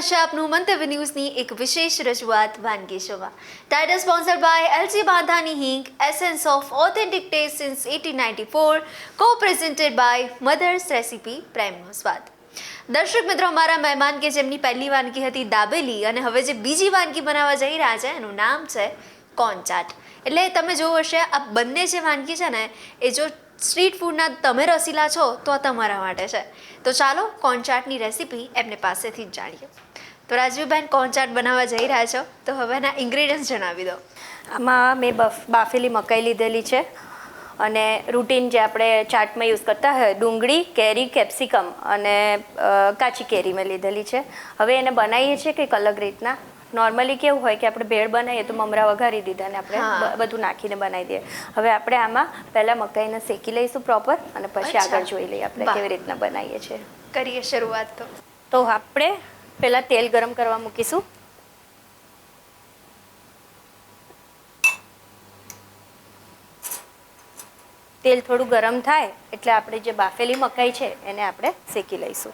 સ્વાગત છે આપનું મંતવ્ય ન્યૂઝની એક વિશેષ રજૂઆત વાનગી શોમાં. Title sponsored by LG Bandhani Hing, essence of authentic taste since 1894, co presented by Mother's Recipe, પ્રેમનો સ્વાદ. દર્શક મિત્રો, અમારા મહેમાન કે જેમની પહેલી વાનગી હતી દાબેલી અને હવે જે બીજી વાનગી બનાવવા જઈ રહ્યા છે એનું નામ છે કોર્ન ચાટ. એટલે તમે જોયું હશે આ બંને જે વાનગી છે ને એ જો સ્ટ્રીટ ફૂડના તમે રસીલા છો તો આ તમારા માટે છે. તો ચાલો કોર્ન ચાટની રેસીપી એમને પાસેથી જ જાણીએ. તો રાજવીબેન, કોર્ન ચાટ બનાવવા જઈ રહ્યા છો તો હવે એના ઇન્ગ્રેડિયન્ટ્સ જણાવી દો. આમાં મેં બાફેલી મકાઈ લીધેલી છે અને રૂટીન જે આપણે ચાટમાં યુઝ કરતા હોય ડુંગળી, કેરી, કેપ્સિકમ અને કાચી કેરી મેં લીધેલી છે. હવે એને બનાવીએ છીએ કંઈક અલગ રીતના. નોર્મલી કેવું હોય કે આપણે ભેળ બનાવીએ તો મમરા વઘારી દીધા અને આપણે બધું નાખીને બનાવી દઈએ. હવે આપણે આમાં પહેલાં મકાઈને શેકી લઈશું પ્રોપર અને પછી આગળ જોઈ લઈએ આપણે કેવી રીતના બનાવીએ છીએ. કરીએ શરૂઆત. તો આપણે પહેલાં તેલ ગરમ કરવા મૂકીશું. તેલ થોડું ગરમ થાય એટલે આપણે જે બાફેલી મકાઈ છે એને આપણે શેકી લઈશું.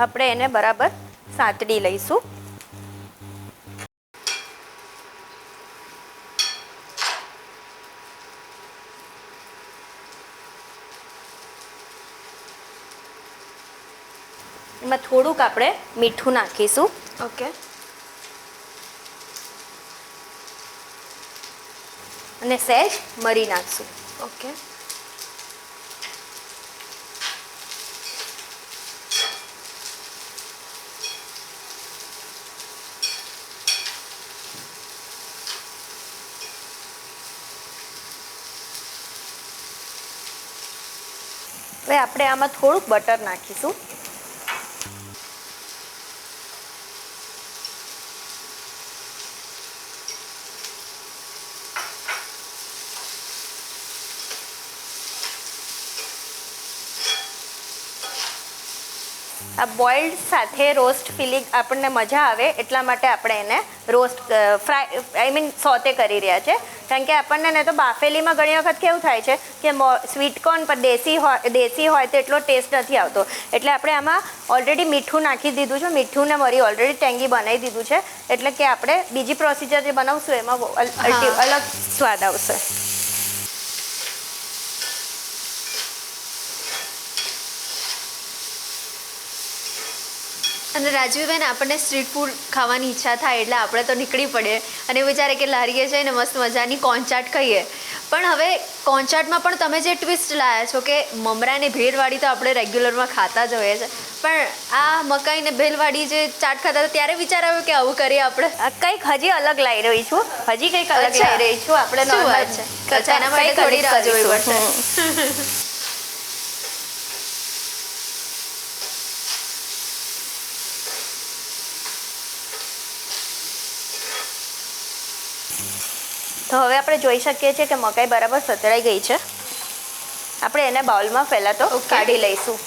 આપણે એને બરાબર સાંતળી લઈશું. એમાં થોડુંક આપણે મીઠું નાખીશું. ઓકે. અને સહેજ મરી નાખશું. ઓકે. હવે આપણે આમાં થોડુંક બટર નાખીશું. આ બોઇલ્ડ સાથે રોસ્ટ ફિલિંગ આપણને મજા આવે એટલા માટે આપણે એને રોસ્ટ સોતે કરી રહ્યા છે. કારણ કે આપણને ને તો બાફેલીમાં ઘણી વખત કેવું થાય છે કે સ્વીટ કોર્ન પર દેશી હોય તો એટલો ટેસ્ટ નથી આવતો. એટલે આપણે આમાં ઓલરેડી મીઠું નાખી દીધું છે. મીઠું ને મરી ઓલરેડી ટેંગી બનાવી દીધું છે. એટલે કે આપણે બીજી પ્રોસિજર જે બનાવશું એમાં અલગ સ્વાદ આવશે. અને રાજવીબેન, આપણને સ્ટ્રીટ ફૂડ ખાવાની ઈચ્છા થાય એટલે આપણે તો નીકળી પડીએ અને વિચારે કે લારીએ જઈને મસ્ત મજાની કોર્ન ચાટ ખાઈએ. પણ હવે કોર્ન ચાટમાં પણ તમે જે ટ્વિસ્ટ લાવ્યા છો કે મમરાને ભેળવાળી તો આપણે રેગ્યુલરમાં ખાતા જ હોઈએ છીએ, પણ આ મકાઈને ભેળવાળી જે ચાટ ખાતા હતા ત્યારે વિચાર આવ્યો કે આવું કરીએ આપણે. કંઈક હજી અલગ લાવી રહી છું. હજી કંઈક અલગ લાવી રહી છું. આપણે શું વાત છે? એના માટે થોડી રાહ જોવી પડશે. તો હવે આપણે જોઈ શકીએ છીએ કે મકાઈ બરાબર સતળાઈ ગઈ છે. આપણે એને બાઉલમાં પહેલાં તો કાઢી લઈશું.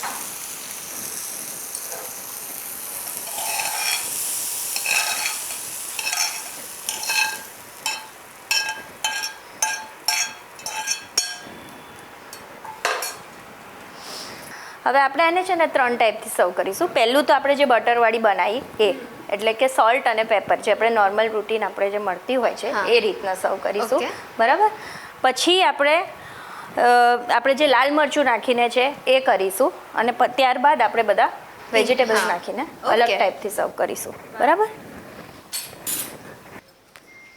હવે આપણે એને છે ને 3 ટાઈપથી સર્વ કરીશું. પહેલું તો આપણે જે બટરવાળી બનાવી એ, એટલે કે સોલ્ટ અને પેપર જે આપણે નોર્મલ રૂટીન આપણે જે મળતી હોય છે એ રીતના સર્વ કરીશું. બરાબર. પછી આપણે જે લાલ મરચું નાખીને છે એ કરીશું અને ત્યારબાદ આપણે બધા વેજીટેબલ્સ નાખીને અલગ ટાઈપથી સર્વ કરીશું. બરાબર.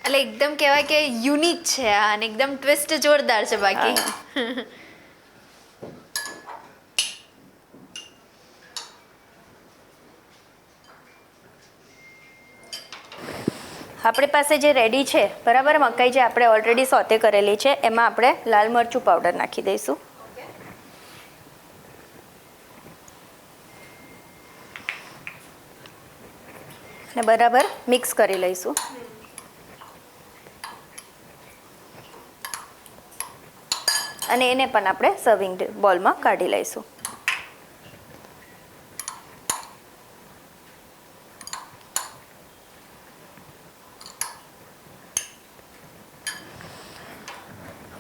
એટલે એકદમ કહેવાય કે યુનિક છે અને એકદમ ટ્વિસ્ટ જોરદાર છે. બાકી આપણી પાસે જે રેડી છે બરાબર મકાઈ જે આપણે ઓલરેડી સોતે કરેલી છે એમાં આપણે લાલ મરચું પાવડર નાખી દઈશું. અને બરાબર મિક્સ કરી લઈશું. અને એને પણ આપણે સર્વિંગ બોલમાં કાઢી લઈશું.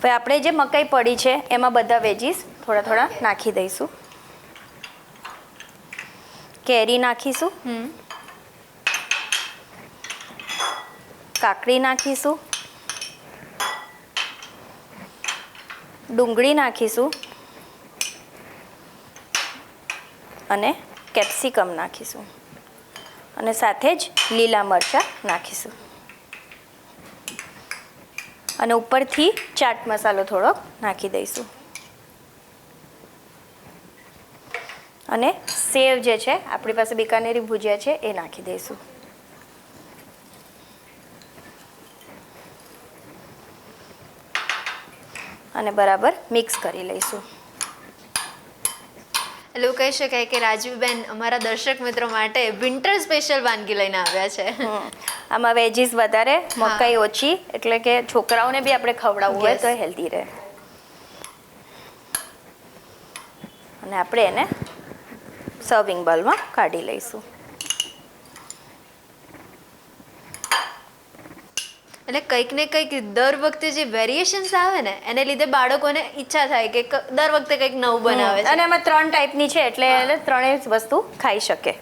હવે આપણે જે મકાઈ પડી છે એમાં બધા વેજીસ થોડા થોડા નાખી દઈશું. કેરી નાખીશું, કાકડી નાખીશું, ડુંગળી નાખીશું અને કેપ્સિકમ નાખીશું અને સાથે જ લીલા મરચાં નાખીશું અને ઉપરથી ચાટ મસાલો થોડોક નાખી દઈશું અને સેવ જે છે આપણી પાસે બિકાનેરી ભુજિયા છે એ નાખી દઈશું. અને બરાબર મિક્સ કરી લઈશું. એટલે એવું કહી શકાય કે રાજવીબેન અમારા દર્શક મિત્રો માટે વિન્ટર સ્પેશિયલ વાનગી લઈને આવ્યા છે. આમાં વેજીસ વધારે, મકાઈ ઓછી, એટલે કે છોકરાઓને બી આપણે ખવડાવવું હોય તો હેલ્ધી રહે. અને આપણે એને સર્વિંગ બાઉલમાં કાઢી લઈશું. એટલે કંઈક ને કંઈક દર વખતે જે વેરિએશન્સ આવે ને એને લીધે બાળકોને ઈચ્છા થાય કે દર વખતે કંઈક નવું બનાવે છે. અને એમાં 3 ટાઈપની છે એટલે ત્રણેય વસ્તુ ખાઈ શકે.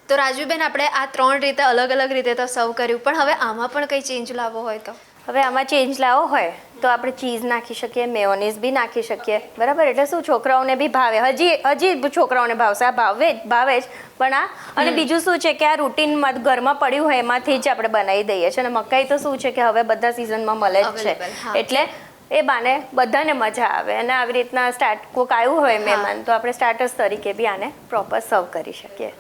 તો રાજવીબેન આપણે આ 3 રીતે અલગ અલગ રીતે તો સર્વ કર્યું, પણ હવે આમાં પણ કંઈ ચેન્જ લાવવો હોય તો? હવે આમાં ચેન્જ લાવવો હોય તો આપણે ચીઝ નાખી શકીએ, મેયોનીઝ બી નાખી શકીએ, બરાબર. એટલે શું છોકરાઓને બી ભાવે, હજી છોકરાઓને ભાવશે, આ ભાવે જ. પણ આ અને બીજું શું છે કે આ રૂટીનમાં ઘરમાં પડ્યું હોય એમાંથી જ આપણે બનાવી દઈએ છીએ. અને મકાઈ તો શું છે કે હવે બધા સિઝનમાં મળે જ છે, એટલે એ બાને બધાને મજા આવે. અને આવી રીતના કોક આવ્યું હોય મહેમાન તો આપણે સ્ટાર્ટર્સ તરીકે બી આને પ્રોપર સર્વ કરી શકીએ.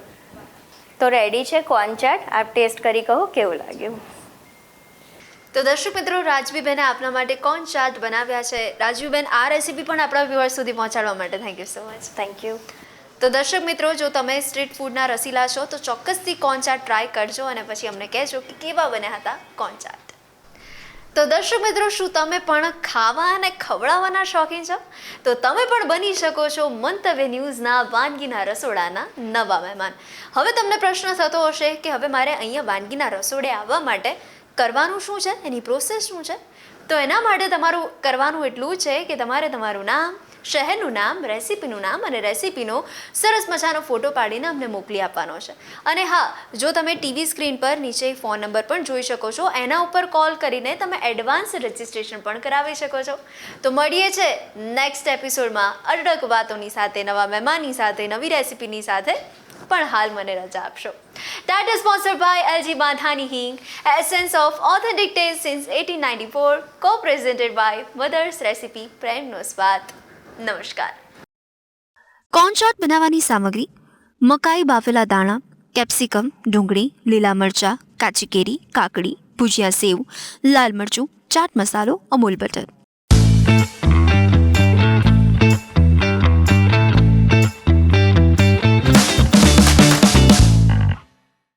તો રેડી છે કોર્ન ચાટ. આપ ટેસ્ટ કરી કહો કેવું લાગ્યું. તો દર્શક મિત્રો, રાજવીબેને આપના માટે કોર્ન ચાટ બનાવ્યા છે. રાજવીબેન, આ રેસીપી પણ આપણા વ્યુઅર્સ સુધી પહોંચાડવા માટે thank you so much. Thank you. તો દર્શક મિત્રો, જો તમે સ્ટ્રીટ ફૂડના રસીલા છો તો ચોક્કસથી કોર્ન ચાટ ટ્રાય કરજો અને પછી અમને કહેજો કે કેવા બન્યા હતા કોર્ન ચાટ. તો દર્શક મિત્રો, શું તમે પણ ખાવા અને ખવડાવવાના શોખીન છો? તો તમે પણ બની શકો છો મંતવ્ય ન્યૂઝના વાનગીના રસોડાના નવા મહેમાન. હવે તમને પ્રશ્ન થતો હશે કે હવે મારે અહીંયા વાનગીના રસોડે આવવા માટે કરવાનું શું છે, એની પ્રોસેસ શું છે? તો એના માટે તમારું કરવાનું એટલું છે કે તમારે તમારું નામ, શહેરનું નામ, રેસીપીનું નામ અને રેસીપીનો સરસ મજાનો ફોટો પાડીને અમને મોકલી આપવાનો છે. અને હા, જો તમે ટીવી સ્ક્રીન પર નીચે ફોન નંબર પણ જોઈ શકો છો, એના ઉપર કોલ કરીને તમે એડવાન્સ રજિસ્ટ્રેશન પણ કરાવી શકો છો. તો મળીએ છે નેક્સ્ટ એપિસોડમાં અઢળક વાતોની સાથે, નવા મહેમાનની સાથે, નવી રેસીપીની સાથે. પણ હાલ મને રજા આપશો. That is sponsored by LG Bandhani Hing, essence of authentic taste since 1894, co-presented by Mother's Recipe, પ્રેમનો સ્વાદ. નમસ્કાર. કોર્ન ચાટ બનાવવાની સામગ્રી: મકાઈ, બાફેલા દાણા, કેપ્સિકમ, ડુંગળી, લીલા મરચાં, કાચી કેરી, કાકડી, ભુજિયા સેવ, લાલ મરચું, ચાટ મસાલો, અમૂલ બટર.